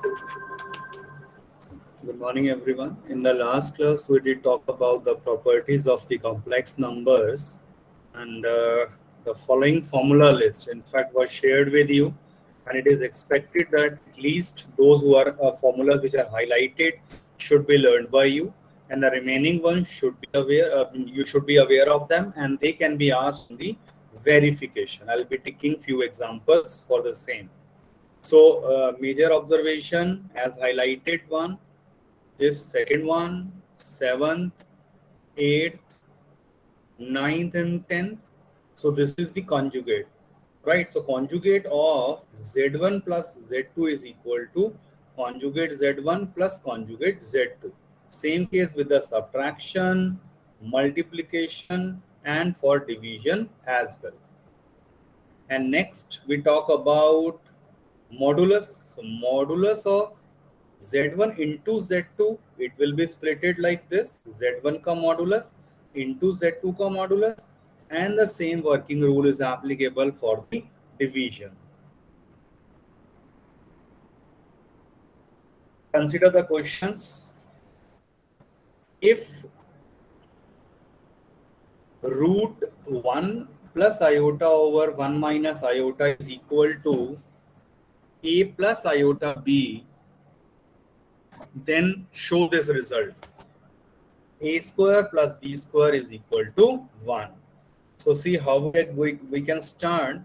Good morning, everyone. In the last class, we did talk about the properties of the complex numbers, and the following formula list, in fact, was shared with you. And it is expected that at least those who are formulas which are highlighted should be learned by you, and the remaining ones should be aware. You should be aware of them, and they can be asked in the verification. I'll be taking few examples for the same. So, major observation as highlighted one. This second one, 7th, 8th, 9th, and 10th. So this is the conjugate, right? So conjugate of Z1 plus Z2 is equal to conjugate Z1 plus conjugate Z2. Same case with the subtraction, multiplication, and for division as well. And next we talk about modulus. So modulus of Z1 into Z2, it will be splitted like this: Z1 ka modulus into Z2 ka modulus, and the same working rule is applicable for the division. Consider the questions. If root 1 plus iota over 1 minus iota is equal to a plus iota b, then show this result: a square plus b square is equal to 1. So see how we can start.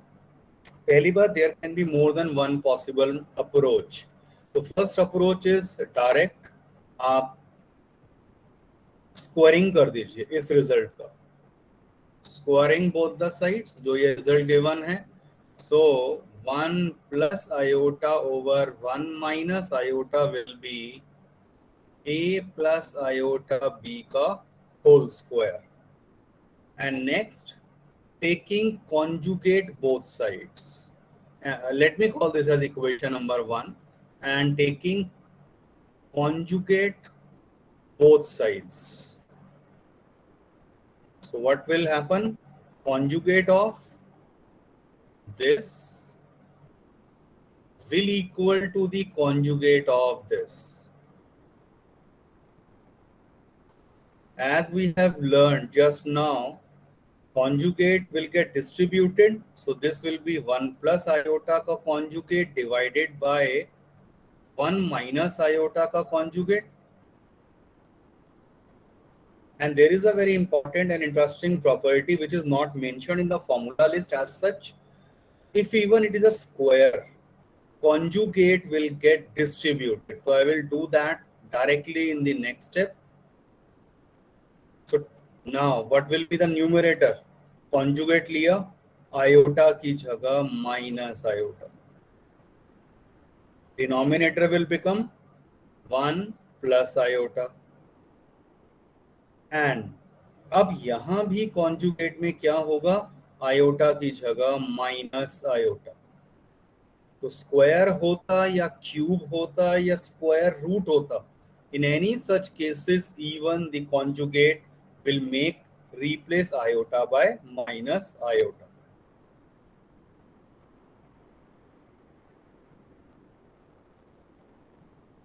Pehli baat, there can be more than one possible approach. The first approach is direct. आप squaring कर दीजिए इस result का, squaring both the sides, जो ये result given है. सो 1 plus iota over 1 minus iota will be a plus iota b का whole square. And next, taking conjugate both sides. Let me call this as equation number 1, and taking conjugate both sides. So what will happen? Conjugate of this will equal to the conjugate of this. As we have learned just now, conjugate will get distributed. So this will be 1 plus iota ka conjugate divided by 1 minus iota ka conjugate. And there is a very important and interesting property which is not mentioned in the formula list as such. If even it is a square, conjugate will get distributed. So I will do that directly in the next step. So now what will be the numerator? Conjugate लिया, iota की जगह minus iota. Denominator will become 1 plus iota. And अब यहाँ भी conjugate में क्या होगा? Iota की जगह minus iota. तो square होता या cube होता या square root होता, in any such cases even the conjugate will replace iota by minus iota.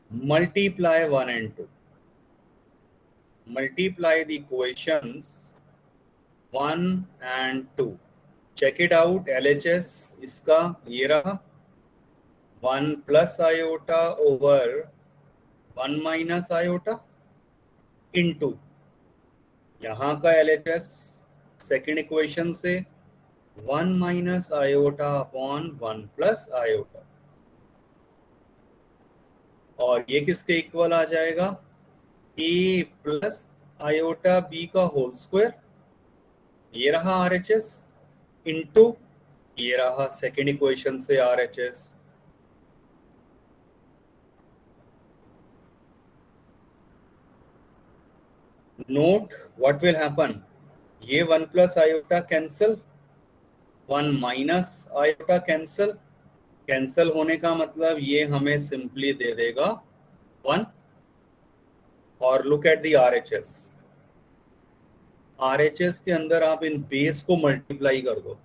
Multiply 1 and 2. Multiply the equations 1 and 2. Check it out. LHS इसका ये रहा 1 plus iota over 1 minus iota into यहाँ का LHS second equation से 1 minus iota upon 1 plus iota. और ये किसके equal आ जाएगा? a प्लस आयोटा b का होल स्क्वायर, ये रहा RHS, इनटू ये रहा सेकेंड इक्वेशन से RHS. Note what will happen. ये 1 plus iota cancel, 1 minus iota cancel. Cancel होने का मतलब ये हमें सिंपली दे देगा 1. और look at the RHS. RHS के अंदर आप इन बेस को मल्टीप्लाई कर दो,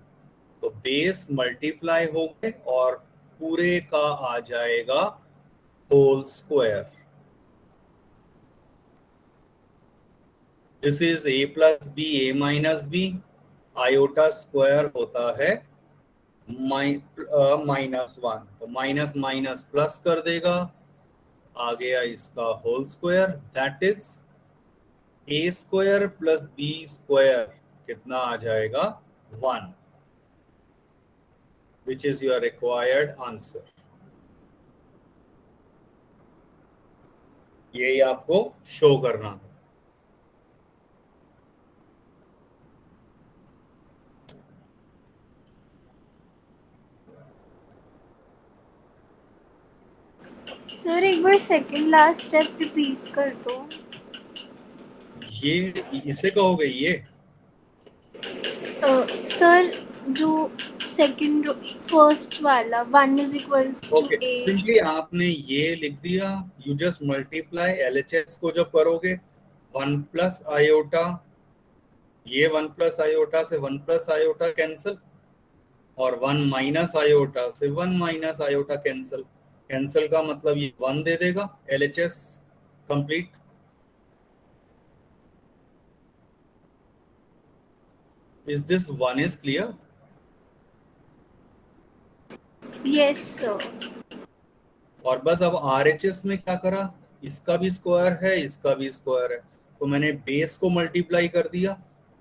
तो बेस मल्टीप्लाई हो गए और पूरे का आ जाएगा whole square. This is a plus b, a minus b. Iota square होता है -1, तो माइनस माइनस प्लस कर देगा, आ गया इसका whole square, that is a square plus b square कितना आ जाएगा 1, which is your required answer. ये आपको शो करना है. सर एक बार सेकंड लास्ट स्टेप रिपीट कर दो. ये इसे कहोगे ये सर जो सेकंड फर्स्ट वाला 1 is equals to okay, a. Simply आपने ये लिख दिया. यू जस्ट मल्टीप्लाई एलएचएस को जब करोगे 1 प्लस आयोटा, ये 1 प्लस आयोटा से 1 प्लस आयोटा कैंसिल, और 1 माइनस आयोटा से 1 माइनस आयोटा कैंसिल. कैंसिल का मतलब ये 1 दे देगा. LHS complete. Is this 1 is clear? Yes sir. और बस अब आरएचएस में क्या करा, इसका भी स्क्वायर है, इसका भी स्क्वायर है, तो मैंने बेस को मल्टीप्लाई कर दिया.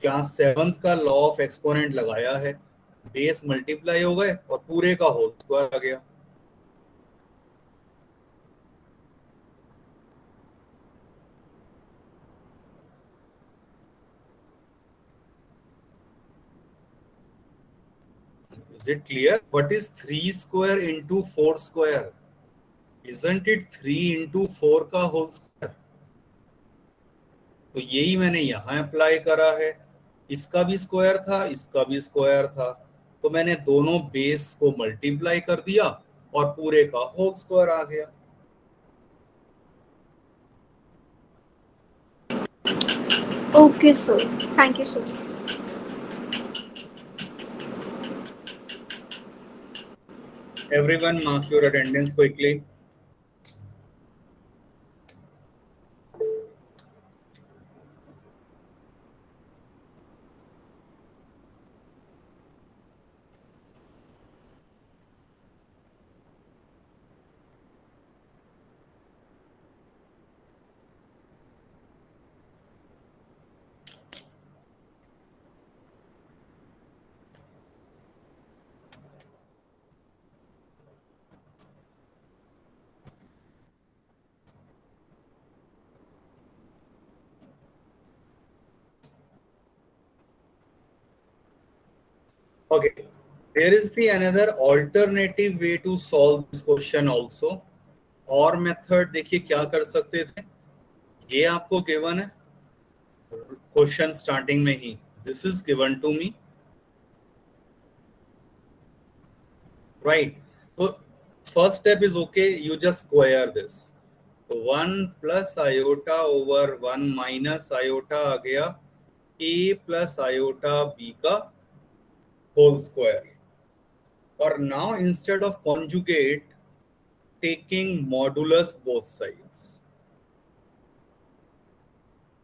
क्लास 7th का लॉ ऑफ एक्सपोनेंट लगाया है, बेस मल्टीप्लाई हो गए और पूरे का होल स्क्वायर आ गया. Is it clear? What is 3 square into 4 square? Isn't it 3 into 4 का होल स्क्वायर? तो यही मैंने यहाँ अप्लाई करा है. इसका भी स्क्वायर था, इसका भी स्क्वायर था, तो मैंने दोनों बेस को मल्टीप्लाई कर दिया और पूरे का होल स्क्वायर आ गया. Okay sir, thank you sir. Everyone mark your attendance quickly. Okay, there is the another alternative way to solve this question also. और मेथड देखिए क्या कर सकते थे. ये आपको गिवन है क्वेश्चन स्टार्टिंग में ही, this is given to me, right. तो first step is okay, you just square this. तो 1 plus iota over 1 minus iota आ गया ए प्लस आयोटा बी का होल स्क्वायर. और now instead of conjugate, taking modulus both sides.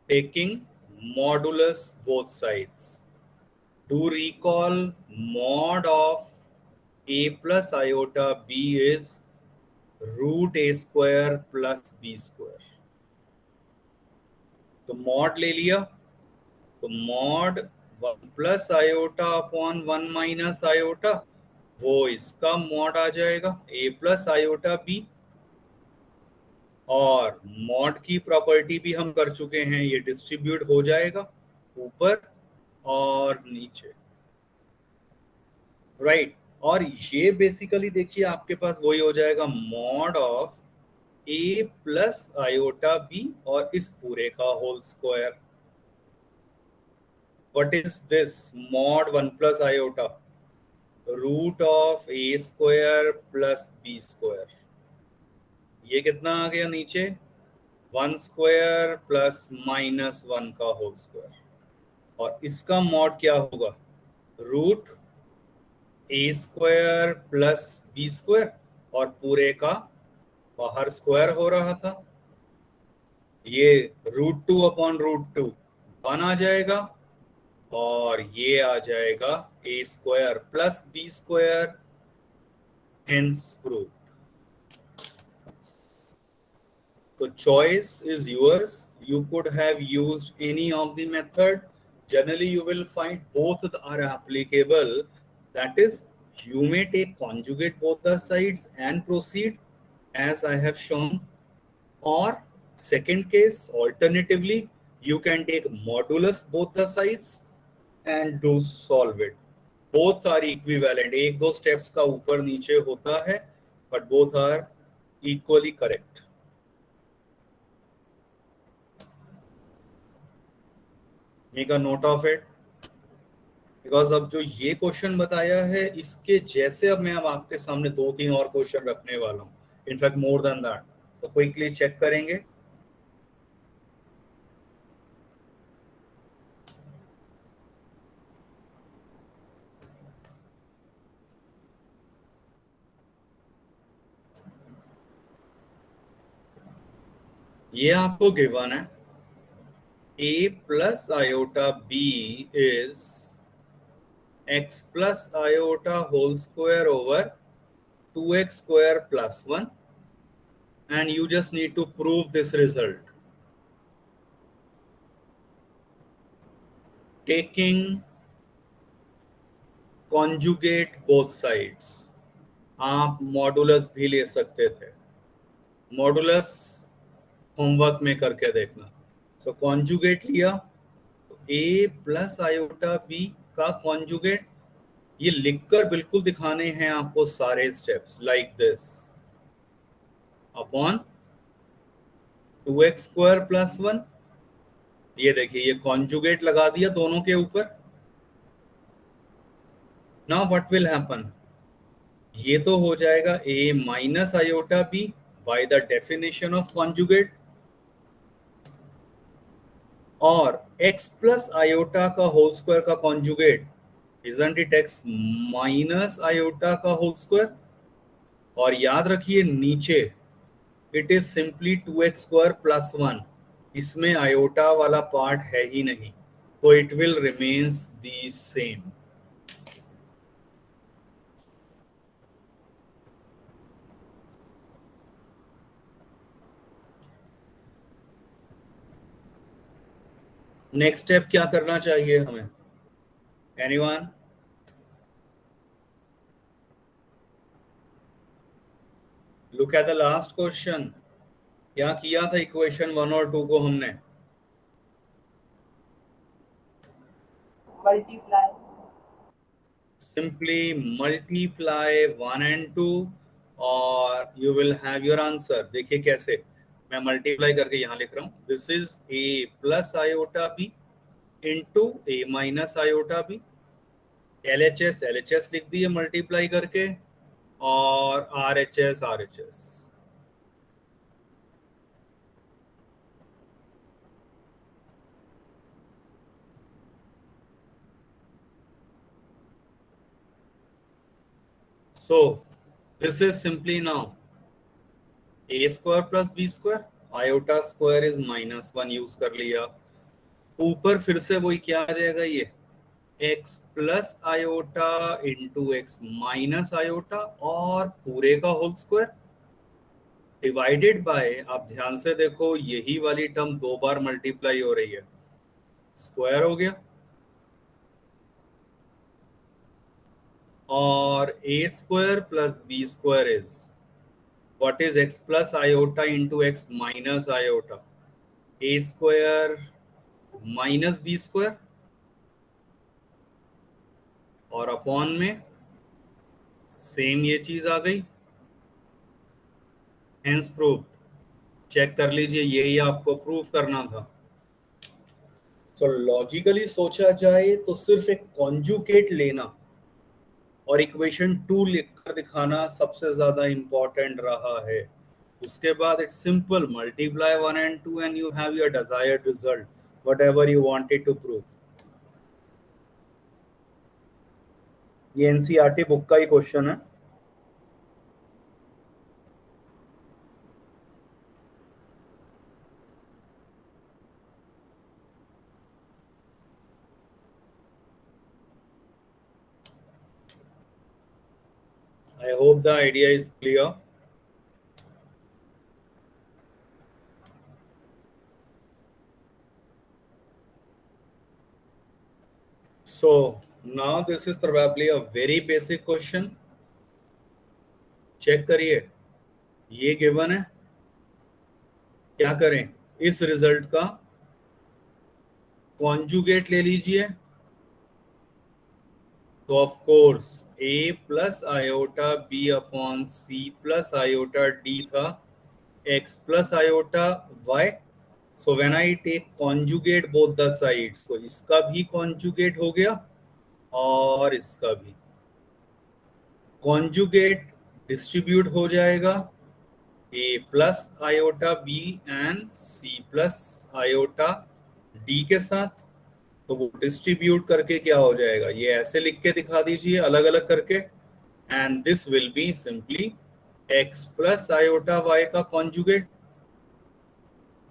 Taking modulus both sides. Do recall mod of a plus iota b is root a square plus b square. तो mod ले लिया, तो mod 1 plus iota upon 1 minus iota, वो इसका mod आ जाएगा a plus iota b. और mod की property भी हम कर चुके हैं, ये डिस्ट्रीब्यूट हो जाएगा ऊपर और नीचे, राइट. और ये बेसिकली देखिए आपके पास वही हो जाएगा mod of a plus iota b और इस पूरे का whole square. What is this mod 1 plus iota, root of a square plus b square. ये कितना आ गया नीचे 1 स्क्वायर प्लस माइनस 1 का होल स्क्वायर. और इसका मॉड क्या होगा, रूट ए स्क्वायर प्लस बी स्क्वायर और पूरे का बाहर स्क्वायर हो रहा था, ये √2/√2 1 आ जाएगा, और ये आ जाएगा a² + b², hence proved. So choice is yours. You could have used any of the method. Generally, you will find both are applicable. That is, you may take conjugate both the sides and proceed as I have shown. Or second case, alternatively, you can take modulus both the sides and do solve it. Both are equivalent. एक दो steps का ऊपर नीचे होता है, but both are equally correct. Make a note of it. Because अब जो ये क्वेश्चन बताया है, इसके जैसे अब मैं आपके सामने 2-3 और क्वेश्चन रखने वाला हूँ, इनफैक्ट मोर देन दैट. तो क्विकली चेक करेंगे. ये आपको गिवन है, a + iota b is x + iota whole square over 2x² + 1, and you just need to prove this result taking conjugate both sides. आप मॉडुलस भी ले सकते थे. मॉडुलस होमवर्क में करके देखना. सो कॉन्जुगेट लिया, तो a + iota b का कॉन्जुगेट, ये लिखकर बिल्कुल दिखाने हैं आपको सारे steps, like this, upon 2x² + 1. ये देखिए, ये कॉन्जुगेट लगा दिया दोनों के ऊपर. नाउ व्हाट विल हैपन, ये तो हो जाएगा a - iota b by the definition of conjugate, और x + iota का होल स्क्वायर का conjugate, isn't it x - iota का होल स्क्वायर. और याद रखिए नीचे इट इज सिंपली 2x² + 1, इसमें आयोटा वाला पार्ट है ही नहीं, तो it will remains the same. Next step क्या करना चाहिए हमें, anyone? Look at the last question. क्या किया था इक्वेशन 1 और 2 को हमने? मल्टीप्लाई. Simply multiply 1 and 2 और you will have your answer. देखिए कैसे मैं मल्टीप्लाई करके यहाँ लिख रहा हूँ. This is a + iota b into a - iota b. LHS लिख दिए मल्टीप्लाई करके, और RHS. So this is simply now a² + b², iota square is -1 use कर लिया. ऊपर फिर से वही क्या आ जाएगा, ये x + iota into x - iota और पूरे का होल स्क्वायर डिवाइडेड बाय, आप ध्यान से देखो यही वाली टर्म 2 बार मल्टीप्लाई हो रही है, स्क्वायर हो गया. और a² + b² is what is x + iota into x - iota, a² - b², और अपॉन में सेम ये चीज आ गई. Hence prove. चेक कर लीजिए, यही आपको प्रूव करना था. सो लॉजिकली सोचा जाए तो सिर्फ एक कॉन्जुगेट लेना और इक्वेशन 2 लिखकर दिखाना सबसे ज्यादा इंपॉर्टेंट रहा है. उसके बाद it's simple, multiply 1 and 2 and you have your desired result, whatever you wanted to prove. ये एनसीईआरटी बुक का ही क्वेश्चन है. I hope the idea is clear. So now this is probably a very basic question. Check करिए, ये given है, क्या करें, इस रिजल्ट का कॉन्जुगेट ले लीजिए. तो of course a plus iota b upon c plus iota d था x plus iota y. So when I take conjugate both the sides, तो इसका भी कॉन्जुगेट हो गया और इसका भी कॉन्जुगेट डिस्ट्रीब्यूट हो जाएगा a plus iota b and c plus iota d के साथ. तो वो डिस्ट्रीब्यूट करके क्या हो जाएगा, ये ऐसे लिख के दिखा दीजिए अलग अलग करके, and this will be simply x plus iota y का कॉन्जुगेट.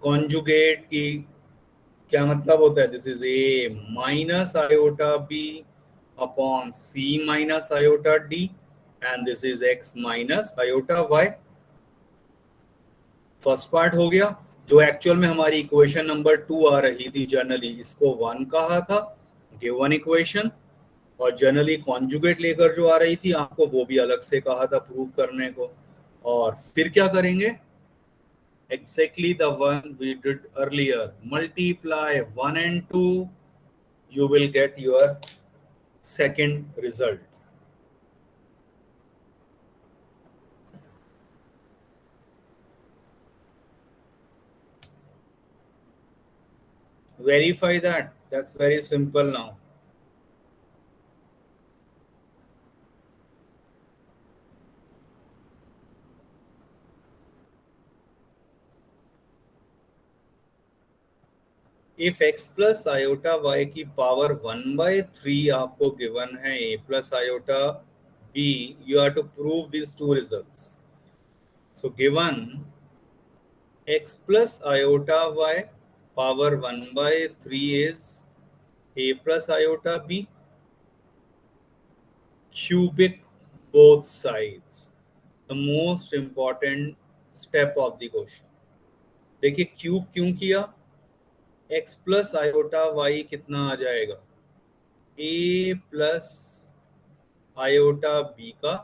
कॉन्जुगेट की क्या मतलब होता है, this is a minus iota b upon c minus iota d and this is x minus iota y. First part हो गया. जो actual में हमारी इक्वेशन नंबर 2 आ रही थी, जनरली इसको 1 कहा था, गिवन इक्वेशन, और जनरली कॉन्जुगेट लेकर जो आ रही थी आपको, वो भी अलग से कहा था प्रूव करने को. और फिर क्या करेंगे, exactly the one we did earlier, multiply 1 and 2, you will get your second result. Verify that. That's very simple now. If x plus iota y की पावर 1/3 आपको गिवन है a plus iota b, you have to prove these two results. So given x plus iota y power 1/3 is a plus iota b, cubic both sides, the most important step of the question. देखिए cube क्यों किया, x plus iota y कितना आ जाएगा, a plus iota b का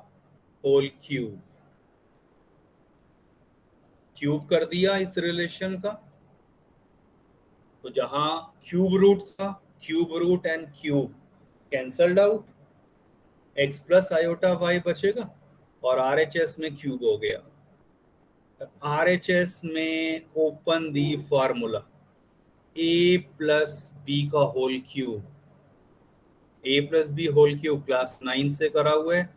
whole cube. Cube कर दिया इस रिलेशन का. तो जहां क्यूब रूट था, cube root and cube cancelled out, x plus iota y बचेगा और RHS में क्यूब हो गया. RHS में open the formula a plus b का whole cube, a plus b whole cube class 9 से करा हुआ है,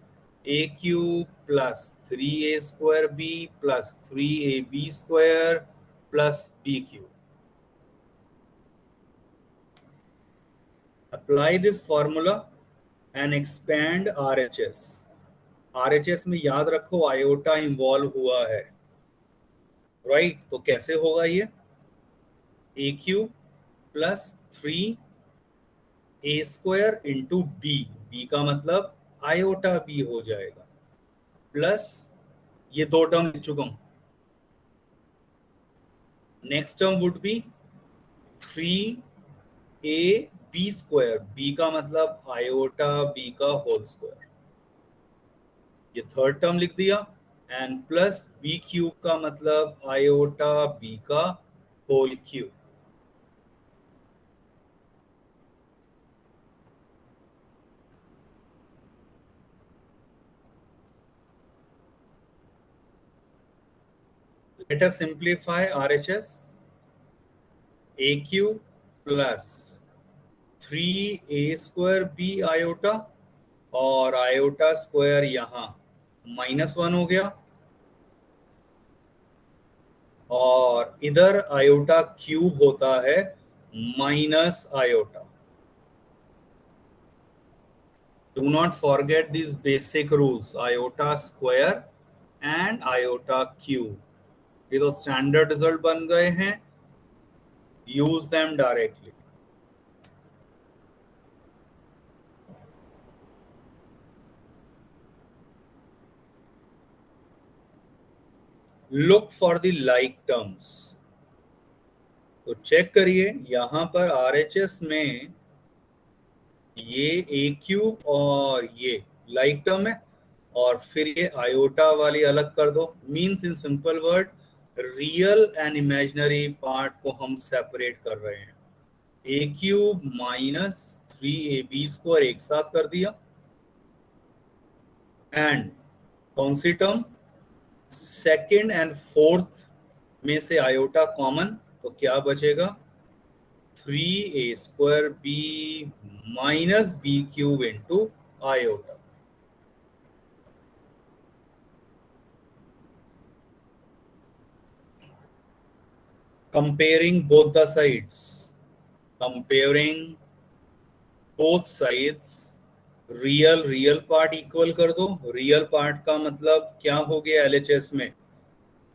a cube plus 3a square b plus 3ab square plus b cube. Apply this formula and expand RHS. RHS में याद रखो iota involve हुआ है, राइट? तो कैसे होगा ये, a cube plus 3a square into b, b का मतलब आयोटा b हो जाएगा, प्लस ये दो टर्म लिख चुका हूं. Next term would be 3ab square, b का मतलब आयोटा b का होल स्क्वायर, ये थर्ड टर्म लिख दिया, एंड प्लस b क्यूब का मतलब आयोटा b का whole cube. Let us simplify RHS. a cube plus 3a square b iota, और आयोटा स्क्वायर यहाँ -1 हो गया, और इधर आयोटा क्यूब होता है minus iota. Do not forget these basic rules, iota square and iota cube. ये तो स्टैंडर्ड रिजल्ट बन गए हैं, use them directly. Look for the like terms. तो चेक करिए यहां पर आरएचएस में ये ए क्यूब और ये लाइक टर्म है, और फिर ये आयोटा वाली अलग कर दो। Means in simple word real and imaginary part को हम सेपरेट कर रहे हैं। ए क्यूब माइनस 3ab² एक साथ कर दिया, एंड कौन सी टर्म, सेकेंड एंड फोर्थ में से आयोटा कॉमन, तो क्या बचेगा 3a² minus b³ into iota. Comparing both the sides, comparing both sides, real part equal कर दो। रियल पार्ट का मतलब क्या हो गया एलएचएस में,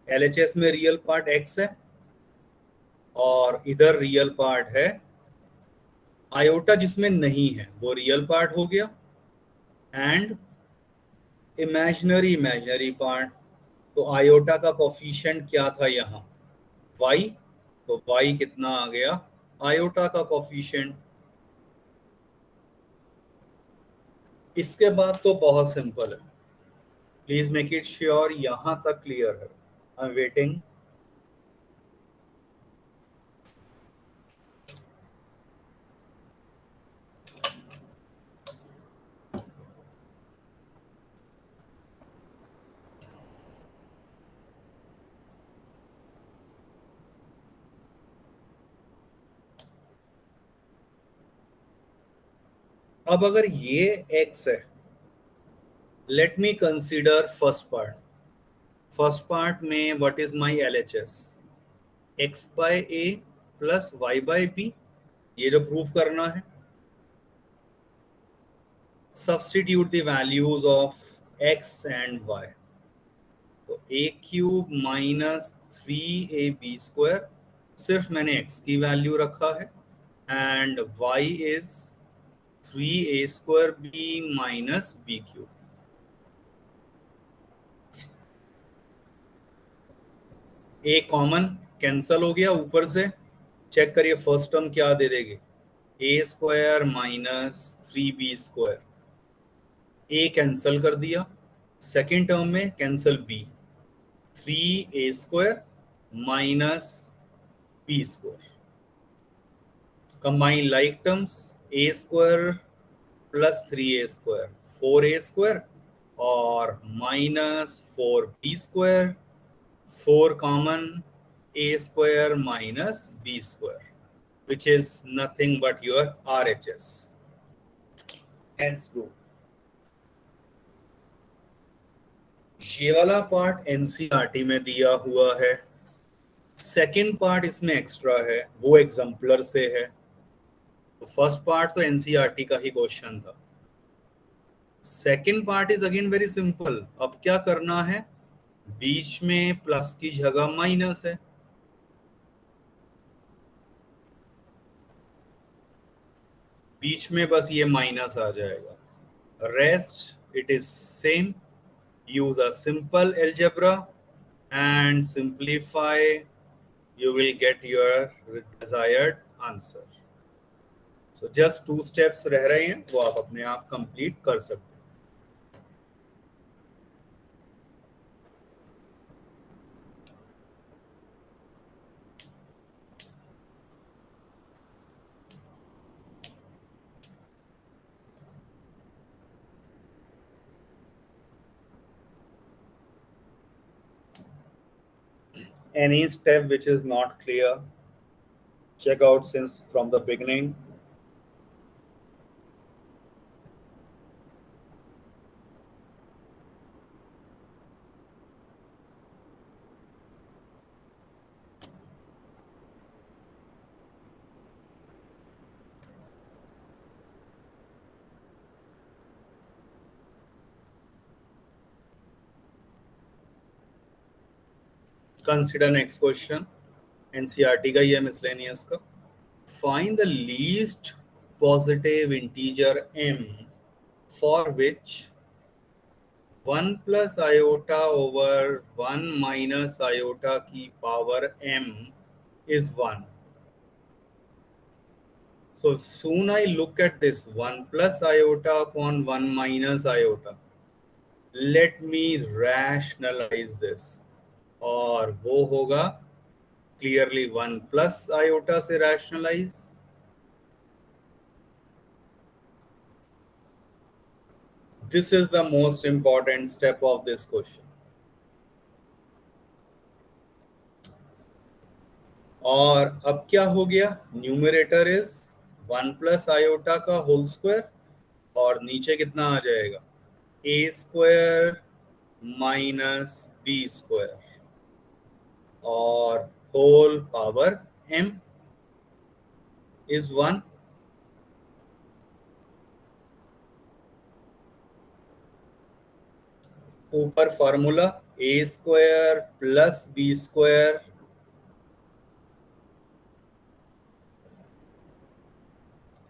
एलएचएस में रियल पार्ट x है और इधर रियल पार्ट है आयोटा जिसमें नहीं है, वो रियल पार्ट हो गया। एंड इमेजिनरी पार्ट, तो आयोटा का कोफिशिएंट क्या था यहाँ y, तो y कितना आ गया आयोटा का कोफिशिएंट। इसके बाद तो बहुत सिंपल है, प्लीज मेक इट श्योर यहां तक क्लियर है। I am waiting. अब अगर ये x है, let me consider first part. First part में what is my LHS, x/a plus y/b, ये जो प्रूफ करना है। Substitute the values of x and y, तो a³ माइनस 3ab², सिर्फ मैंने x की वैल्यू रखा है, and y is 3a² minus b³। A common cancel हो गया ऊपर से, चेक करिए फर्स्ट टर्म क्या दे देगी, a² माइनस 3b²। ए कैंसल कर दिया, सेकेंड टर्म में cancel b, 3a² minus b²। Combine like terms, a² plus 3a², 4a² और minus 4b², 4 common, a² minus b², which is nothing but your RHS. Hence true. ये वाला part NCERT में दिया हुआ है, सेकंड पार्ट इसमें extra है, वो एग्जाम्पलर से है। तो फर्स्ट पार्ट तो एनसीईआरटी का ही क्वेश्चन था। Second part is again very simple. अब क्या करना है, बीच में प्लस की जगह माइनस है, बीच में बस ये माइनस आ जाएगा, rest it is same. Use a simple algebra and simplify, you will get your desired answer. So just 2 steps रह रहे हैं, वो आप अपने आप कंप्लीट कर सकते हैं। Any step which is not clear, check out since from the beginning. Consider next question, NCERT का ये miscellaneous का। Find the least positive integer m for which 1 plus iota over 1 minus iota की power m is 1. So soon I look at this 1 plus iota upon 1 minus iota. Let me rationalize this. और वो होगा clearly 1 plus iota से rationalize. This is the most important step of this question. और अब क्या हो गया? Numerator is 1 plus iota का होल स्क्वायर और नीचे कितना आ जाएगा? ए स्क्वायर माइनस बी स्क्वायर और होल पावर m इज 1. ऊपर फॉर्मूला ए स्क्वायर प्लस बी स्क्वायर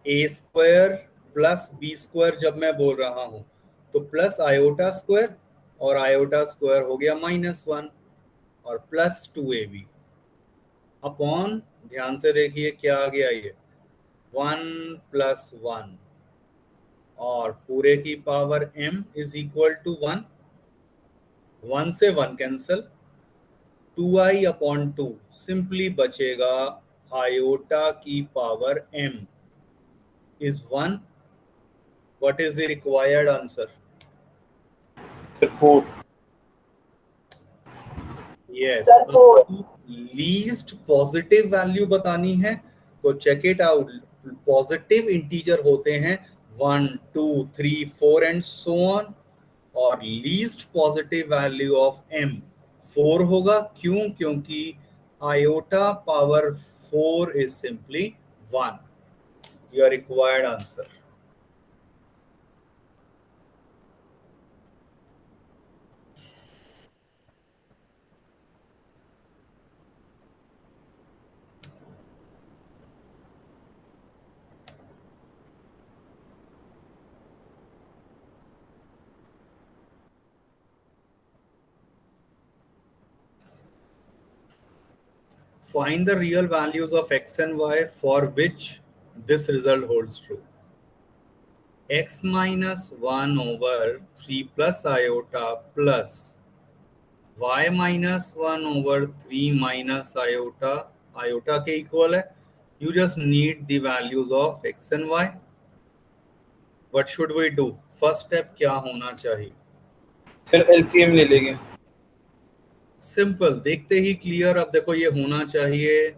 ए स्क्वायर प्लस बी स्क्वायर जब मैं बोल रहा हूं तो प्लस आयोटा स्क्वायर और आयोटा स्क्वायर हो गया -1 और प्लस 2ab अपॉन, ध्यान से देखिए क्या आ गया ये 1 प्लस 1 और पूरे की power m is equal to 1. 1 से 1 कैंसल, 2i अपॉन 2 सिंपली बचेगा आयोटा की power m is 1. What is the required answer? 4. Yes. Least positive value बतानी है तो check it out. Positive integer होते हैं 1, 2, 3, 4 एंड सो ऑन. और least positive value of m 4 होगा. क्यों? क्योंकि iota power 4 is simply 1. Your required answer. Find the real values of x and y for which this result holds true. X minus 1 over 3 plus iota plus y minus 1 over 3 minus iota, iota के equal है. You just need the values of x and y. What should we do? First step क्या होना चाहिए? फिर LCM ले लेंगे. Simple, देखते ही clear. अब देखो ये होना चाहिए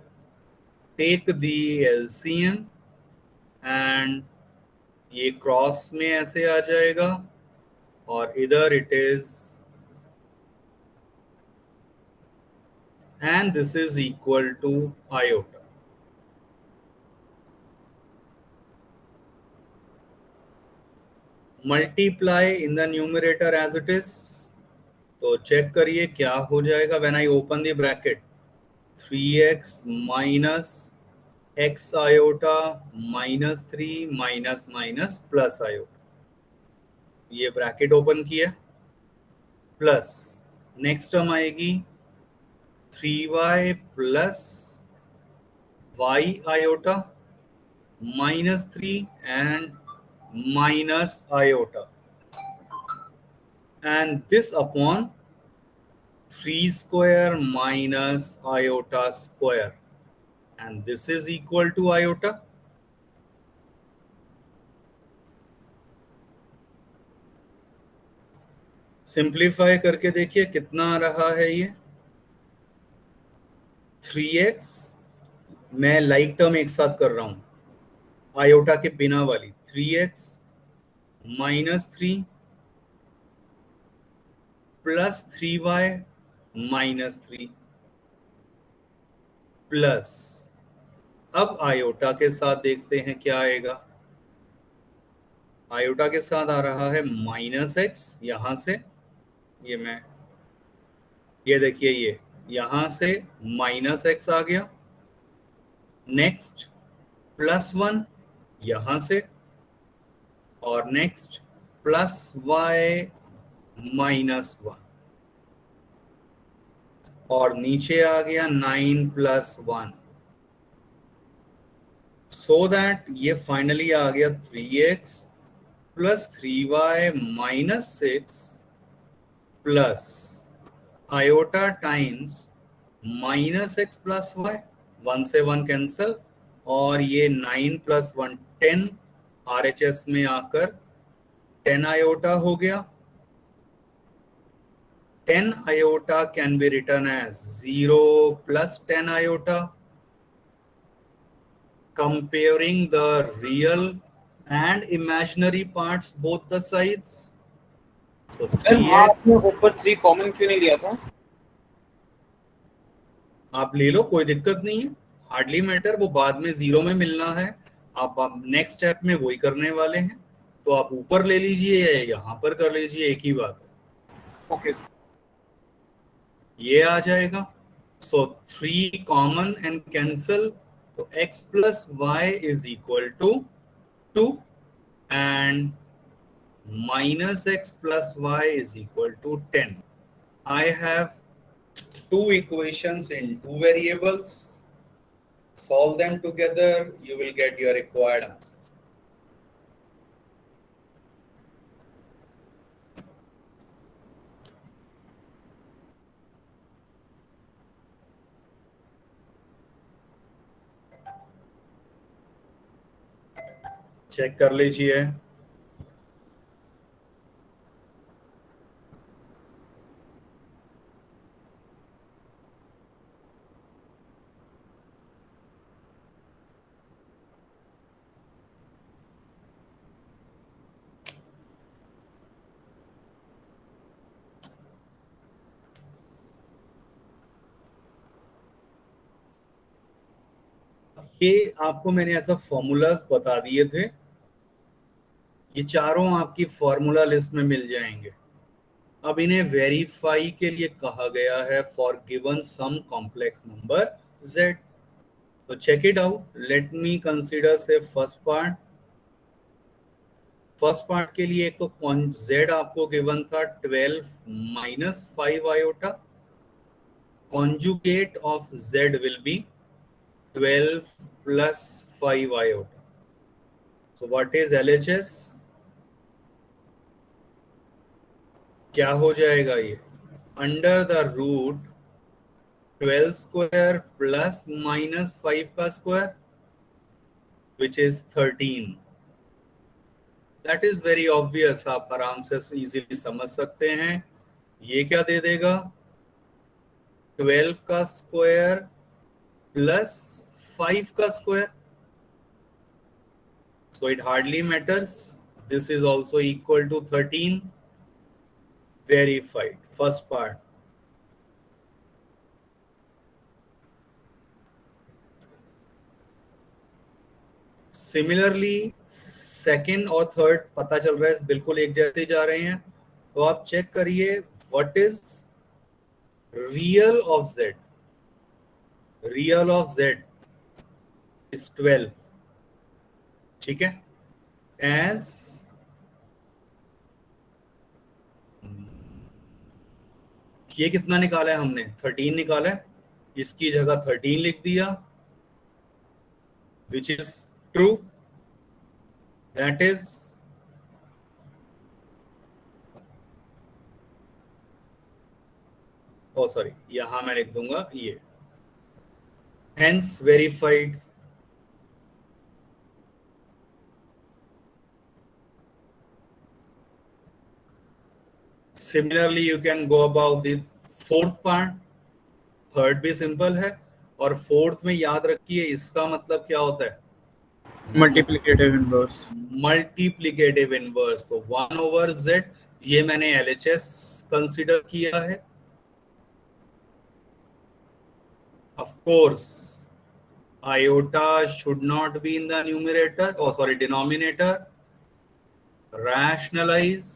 टेक दी LCM एंड ये क्रॉस में ऐसे आ जाएगा और इधर it is and this is equal to iota. Multiply in the numerator as it is. तो चेक करिए क्या हो जाएगा when I open the bracket. 3x minus x iota minus 3 minus minus plus iota. ये ब्रैकेट ओपन किया plus next term आएगी 3y plus y iota minus 3 and minus iota and this upon 3 square minus iota square and this is equal to iota. Simplify करके देखिए कितना आ रहा है ये 3x. मैं लाइक टर्म एक साथ कर रहा हूं आयोटा के बिना वाली. 3x minus 3 plus 3y minus 3 plus, अब आयोटा के साथ देखते हैं क्या आएगा. आयोटा के साथ आ रहा है माइनस x. यहां से ये देखिए ये यहां से माइनस x आ गया. नेक्स्ट प्लस 1 यहां से और नेक्स्ट प्लस y -1 और नीचे आ गया 9 + 1, सो दैट ये फाइनली आ गया 3x + 3y - 6 plus iota times -x + y, 1 से 1 कैंसल, और ये 9 + 1 10 RHS में आकर 10 आयोटा हो गया. 10 iota can be written as 0 + 10 iota, comparing the real and imaginary parts both the sides. So sir वहाँ आपने 3x, ऊपर 3 कॉमन क्यों नहीं लिया था? आप ले लो, कोई दिक्कत नहीं है, हार्डली मैटर, वो बाद में 0 में मिलना है. आप नेक्स्ट स्टेप में वही करने वाले हैं, तो आप ऊपर ले लीजिए या यहाँ पर कर लीजिए, एक ही बात है. Okay sir. ये आ जाएगा. सो 3 कॉमन एंड कैंसल, तो x + y = 2 and -x + y = 10. I have 2 equations in 2 variables. Solve them together, you will get your required answer. Check कर लीजिए. ये आपको मैंने ऐसा फॉर्मूलाज बता दिए थे, ये चारों आपकी फॉर्मूला लिस्ट में मिल जाएंगे. अब इन्हें वेरीफाई के लिए कहा गया है for given some complex number z. तो check it out. Let me consider say first part के लिए एक तो z आपको गिवन था 12 - 5 iota. Conjugate of z will be 12 + 5 iota. So what is LHS? क्या हो जाएगा ये? अंडर द रूट 12² ± 5 का square, which is 13. That is very obvious, आप आराम से इजीली समझ सकते हैं. ये क्या दे देगा? 12 का स्क्वायर + 5 का square. So it hardly matters. This is also equal to 13. Verified. First part. Similarly, second और थर्ड पता चल रहा है बिल्कुल एक जैसे जा रहे हैं. तो आप चेक करिए, what is real of z? Real of z is 12. ठीक है. एज ये कितना निकाला है हमने? 13 निकाला है. इसकी जगह 13 लिख दिया, which is true. That is sorry, यहां मैं लिख दूंगा ये. Hence verified. Similarly, you can go about the fourth part. Third भी सिंपल है, और फोर्थ में याद रखिए इसका मतलब क्या होता है? Multiplicative inverse. Multiplicative inverse. तो 1/z, ये मैंने LHS कंसीडर किया है. Of course, iota should not be in the numerator, denominator. Rationalize,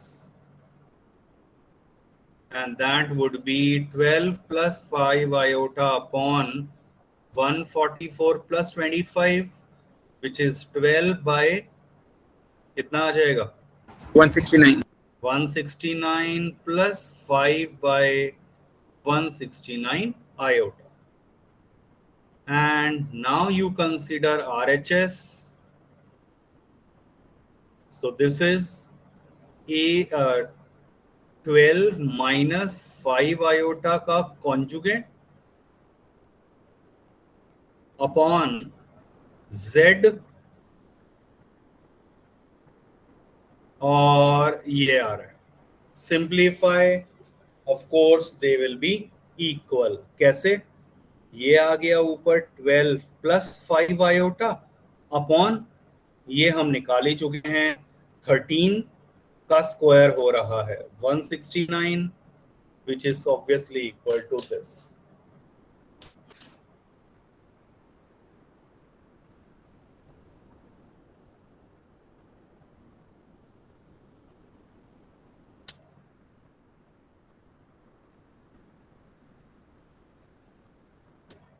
and that would be 12 + 5 iota upon 144 + 25, which is 12 by कितना आ जाएगा? 169. 169 plus 5 by 169 iota. And now you consider RHS. So this is a 12 minus 5 iota का conjugate upon Z और ये आ रहा है. Simplify, of course they will be equal. कैसे? ये आ गया ऊपर 12 plus 5 iota अपॉन ये हम निकाल ही चुके हैं 13 का स्क्वायर हो रहा है 169, which is obviously equal to this.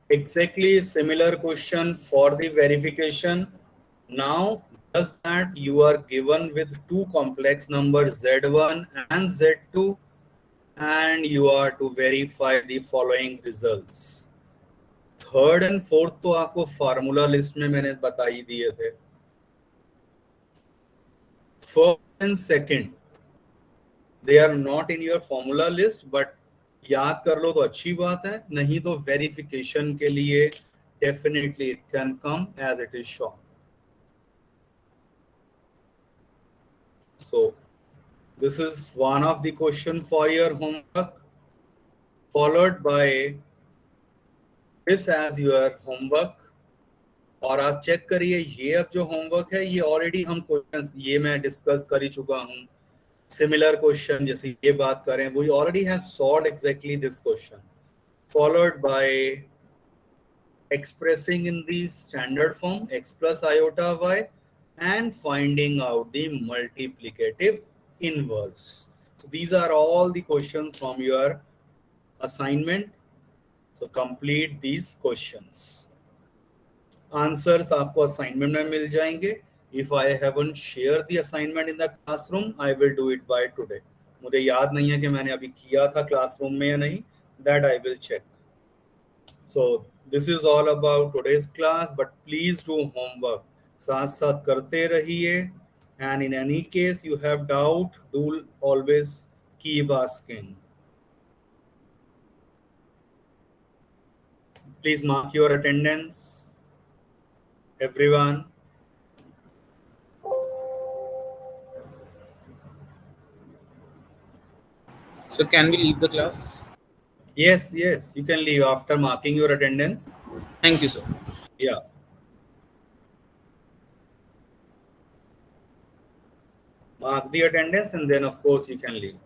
Exactly similar question for the verification. Now, does that you are given with two complex numbers Z1 and Z2 and you are to verify the following results. Third and fourth तो आपको formula list में मैंने बता ही दिए थे. First and second, they are not in your formula list, but याद कर लो तो अच्छी बात है, नहीं तो वेरिफिकेशन के लिए definitely it can come as it is shown. So this is one of the question for your homework, followed by this as your homework. और आप चेक करिए ये अब जो होमवर्क है ये ऑलरेडी हम क्वेश्चन ये मैं डिस्कस कर ही चुका हूँ. Similar question जैसे ये बात करें, we already have solved exactly this question, followed by expressing in the standard form x plus iota y and finding out the multiplicative inverse. So these are all the questions from your assignment. So complete these questions. Answers आपको assignment में मिल जाएंगे. If I haven't shared the assignment in the classroom, I will do it by today. मुझे याद नहीं है कि मैंने अभी किया था क्लासरूम में या नहीं. That I will check. So this is all about today's class, but please do homework. साथ साथ करते रहिए. And in any case you have doubt, do always keep asking. Please mark your attendance, everyone. So can we leave the class? Yes, you can leave after marking your attendance. Thank you, sir. Yeah. Mark the attendance and then of course you can leave.